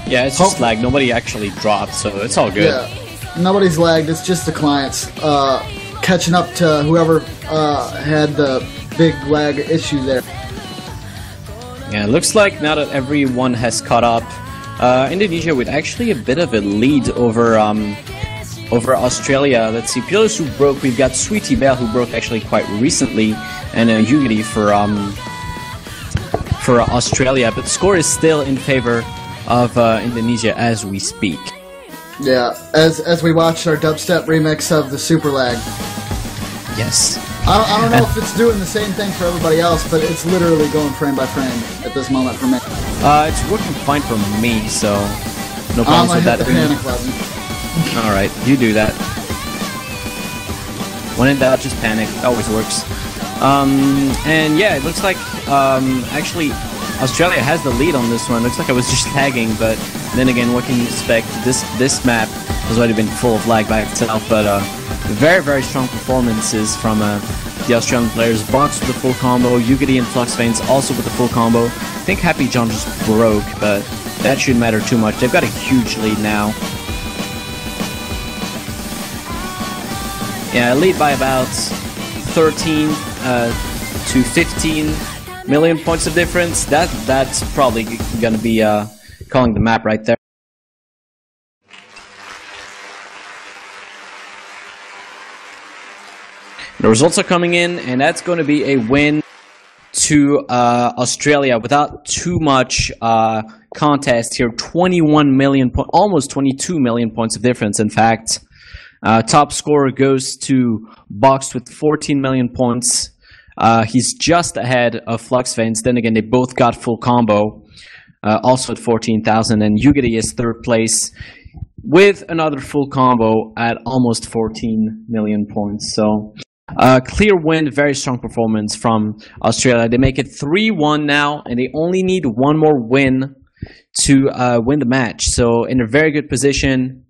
Yeah, it's just lag. Nobody actually dropped, so it's all good.
Yeah, nobody's lagged. It's just the clients catching up to whoever had the big lag issue there.
Yeah, it looks like now that everyone has caught up, Indonesia with actually a bit of a lead over Australia. Let's see, players who broke. We've got Sweetie Belle who broke actually quite recently, and Yugiri for Australia. But the score is still in favor of Indonesia as we speak.
Yeah, as we watched our dubstep remix of the Super Lag.
Yes.
I don't know if it's doing the same thing for everybody else, but it's literally going frame by frame at this moment for me.
It's working fine for me, so no problems with that.
I'm gonna hit the panic button.
Alright, you do that. When in doubt, just panic. It always works. And yeah, it looks like actually Australia has the lead on this one. Looks like I was just lagging, but then again, what can you expect? This map has already been full of lag by itself, but very, very strong performances from the Australian players. Box with the full combo, Yugiri and Flux Veins also with the full combo. I think Happy John just broke, but that shouldn't matter too much. They've got a huge lead now. Yeah, lead by about 13 to 15 million points of difference. That's probably going to be calling the map right there. The results are coming in, and that's going to be a win to Australia without too much contest here. 21 million, almost 22 million points of difference, in fact. Top scorer goes to Boxed with 14 million points. He's just ahead of Flux Veins. Then again, they both got full combo, also at 14,000. And Yugiri is third place with another full combo at almost 14 million points. So, clear win, very strong performance from Australia. They make it 3-1 now, and they only need one more win to win the match. So, in a very good position.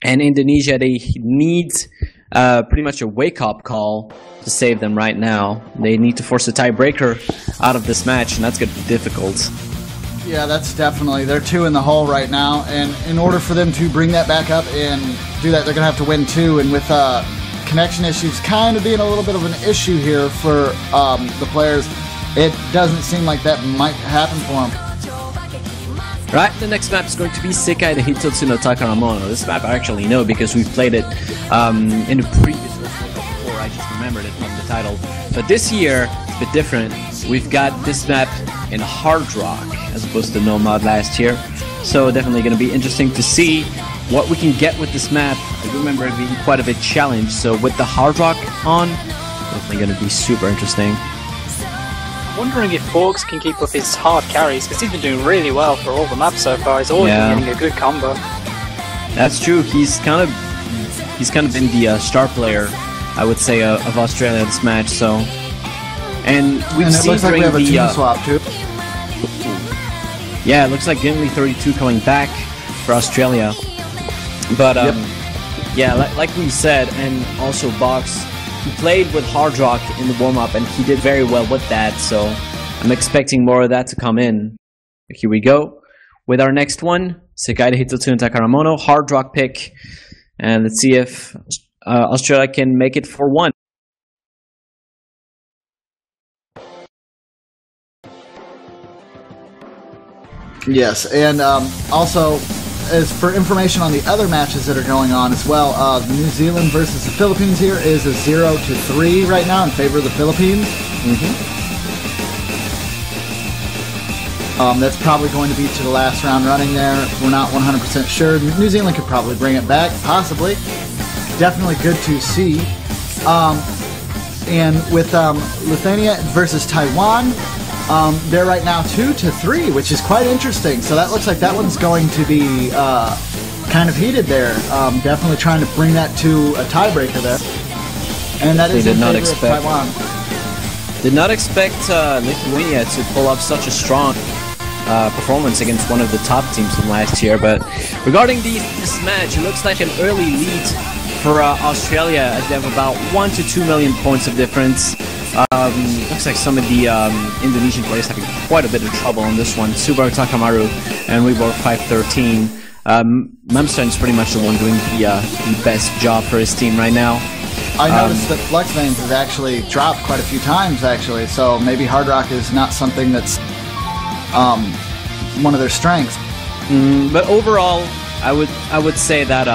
And Indonesia, they need pretty much a wake-up call to save them right now. They need to force a tiebreaker out of this match, and that's going to be difficult.
Yeah, that's definitely. They're 2 in the hole right now, and in order for them to bring that back up and do that, they're going to have to win 2. And with connection issues kind of being a little bit of an issue here for the players, it doesn't seem like that might happen for them.
Right, the next map is going to be Sekai de Hitotsu no Takaramono. This map I actually know because we've played it in the previous version before. I just remembered it from the title. But this year, it's a bit different. We've got this map in Hard Rock as opposed to Nomad last year. So definitely going to be interesting to see what we can get with this map. I remember it being quite a bit challenged, so with the Hard Rock on, definitely going to be super interesting.
Wondering if Forks can keep up his hard carries, because he's been doing really well for all the maps so far. He's always been getting a good combo.
That's true. He's kind of been the star player, I would say, of Australia this match. So, and we've seen
looks like we have a team swap too.
Yeah, it looks like Gimli32 coming back for Australia. But yeah, like we said, and also Box, he played with Hard Rock in the warm-up, and he did very well with that. So I'm expecting more of that to come in. Here we go with our next one. Sekaide Hitotsu and Takaramono, Hard Rock pick. And let's see if Australia can make it for one.
Yes, and also, as for information on the other matches that are going on as well, New Zealand versus the Philippines here is a 0-3 right now in favor of the Philippines. That's probably going to be to the last round running there. We're not 100% sure. New Zealand could probably bring it back, possibly. Definitely good to see. And with Lithuania versus Taiwan, they're right now 2-3, which is quite interesting. So that looks like that one's going to be kind of heated there. Definitely trying to bring that to a tiebreaker there. And that is in favor of Taiwan.
Did not expect Lithuania to pull up such a strong performance against one of the top teams from last year. But regarding this match, it looks like an early lead for Australia, as they have about 1 to 2 million points of difference. Looks like some of the Indonesian players having quite a bit of trouble on this one. Subaru Takamaru and Weibor 513. Memstein is pretty much the one doing the best job for his team right now.
I noticed that Flex Veins has actually dropped quite a few times, actually, so maybe Hard Rock is not something that's one of their strengths.
But overall, I would say that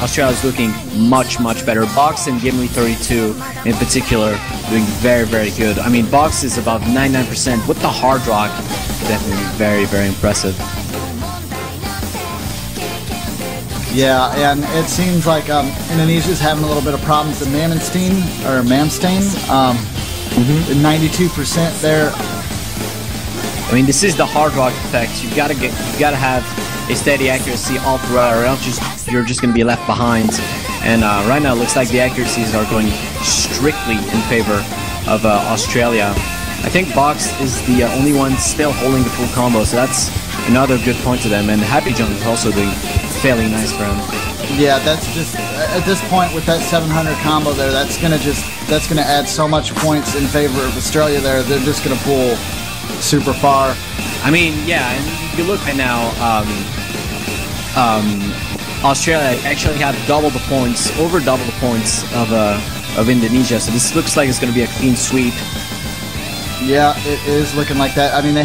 Australia is looking much better. Box and Gimli32 in particular doing very good. I mean, Box is above 99% with the Hard Rock. Definitely very impressive.
Yeah, and it seems like Indonesia's having a little bit of problems with Mamstein. 92% there.
I mean, this is the Hard Rock effect. You gotta have a steady accuracy all throughout, or else you're just gonna be left behind. And right now, it looks like the accuracies are going strictly in favor of Australia. I think Box is the only one still holding the full combo, so that's another good point to them. And Happy John is also doing fairly nice for him.
Yeah, that's just at this point with that 700 combo there. That's gonna add so much points in favor of Australia. There, they're just gonna pull super far.
I mean, yeah, and if you look right now, Australia actually have over double the points of Indonesia. So this looks like it's going to be a clean sweep.
Yeah, it is looking like that. I mean, they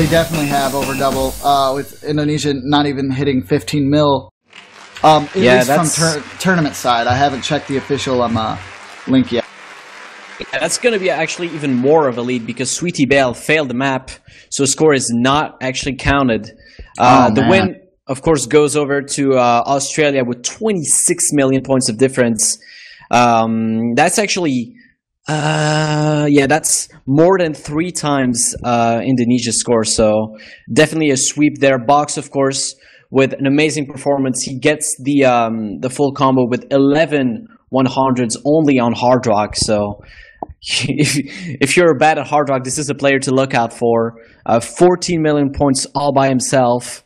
definitely have over double, with Indonesia not even hitting 15 mil. At least from tournament side. I haven't checked the official link yet.
Yeah, that's going to be actually even more of a lead because Sweetie Belle failed the map, so score is not actually counted. The win, of course, goes over to Australia with 26 million points of difference. That's actually, that's more than 3 times Indonesia's score, so definitely a sweep there. Box, of course, with an amazing performance. He gets the full combo with 11 100s only on Hard Rock, so if you're bad at Hard Rock, this is a player to look out for. 14 million points all by himself.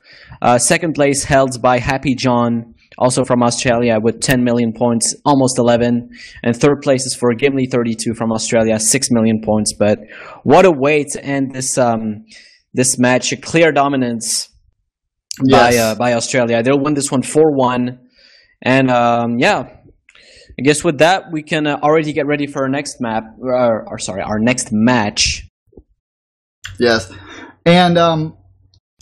Second place held by Happy John, also from Australia, with 10 million points, almost 11. And third place is for Gimli32 from Australia, 6 million points. But what a way to end this match. A clear dominance by Australia. They'll win this one 4-1. And I guess with that, we can already get ready for our next our next match.
Yes, and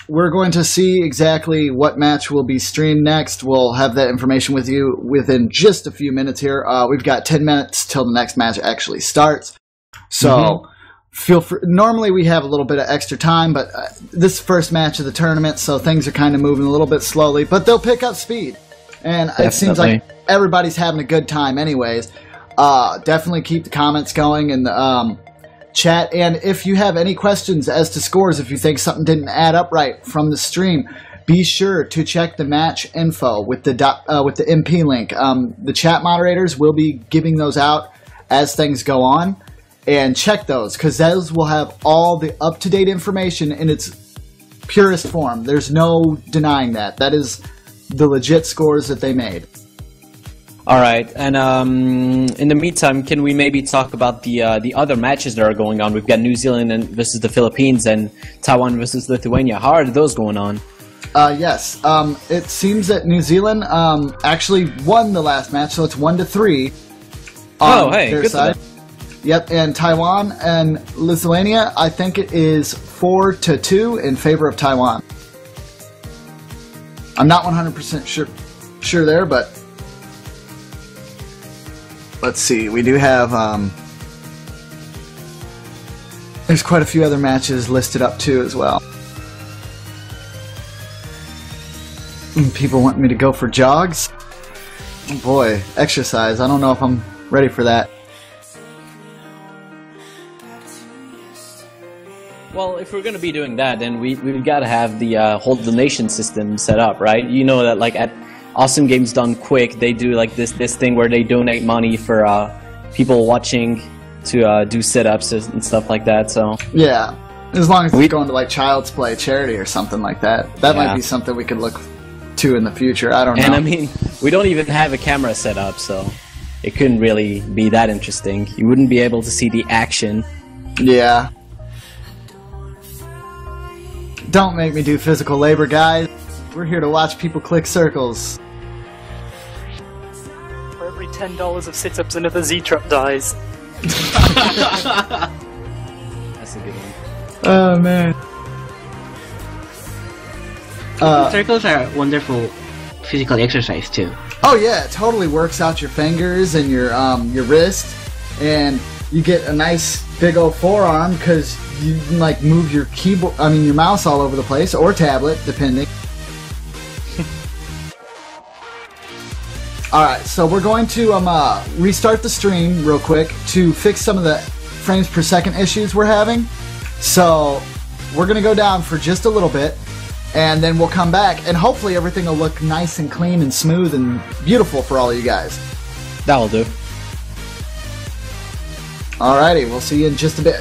we're going to see exactly what match will be streamed next. We'll have that information with you within just a few minutes here. We've got 10 minutes till the next match actually starts. So feel free. Normally we have a little bit of extra time, but this is the first match of the tournament, so things are kind of moving a little bit slowly, but they'll pick up speed. And
Definitely.
it seems like everybody's having a good time anyways. Definitely keep the comments going in the chat. And if you have any questions as to scores, if you think something didn't add up right from the stream, be sure to check the match info with the MP link. The chat moderators will be giving those out as things go on. And check those, because those will have all the up-to-date information in its purest form. There's no denying that. That is the legit scores that they made.
All right, and in the meantime, can we maybe talk about the other matches that are going on? We've got New Zealand versus the Philippines and Taiwan versus Lithuania. How are those going on?
Yes. It seems that New Zealand actually won the last match, so it's 1-3 on their
good
side. Yep, and Taiwan and Lithuania, I think it is 4-2 in favor of Taiwan. I'm not 100% sure there, but let's see. We do have there's quite a few other matches listed up too as well. People want me to go for jogs. Oh boy, exercise. I don't know if I'm ready for that.
Well, if we're going to be doing that, then we've got to have the whole donation system set up, right? You know that, like, at Awesome Games Done Quick, they do, like, this thing where they donate money for people watching to do sit-ups and stuff like that, so...
Yeah, as long as it's going to, like, Child's Play charity or something like that. That might be something we could look to in the future, I don't know.
And, I mean, we don't even have a camera set up, so it couldn't really be that interesting. You wouldn't be able to see the action.
Yeah. Don't make me do physical labor, guys. We're here to watch people click circles.
For every $10 of sit-ups, another Z-Trap dies.
That's a good one.
Oh, man.
Circles are wonderful physical exercise, too.
Oh, yeah, it totally works out your fingers and your wrist. And you get a nice big old forearm because you can, like, move your your mouse all over the place, or tablet, depending. Alright, so we're going to restart the stream real quick to fix some of the frames per second issues we're having. So we're going to go down for just a little bit, and then we'll come back, and hopefully everything will look nice and clean and smooth and beautiful for all of you guys.
That'll do.
Alrighty, we'll see you in just a bit.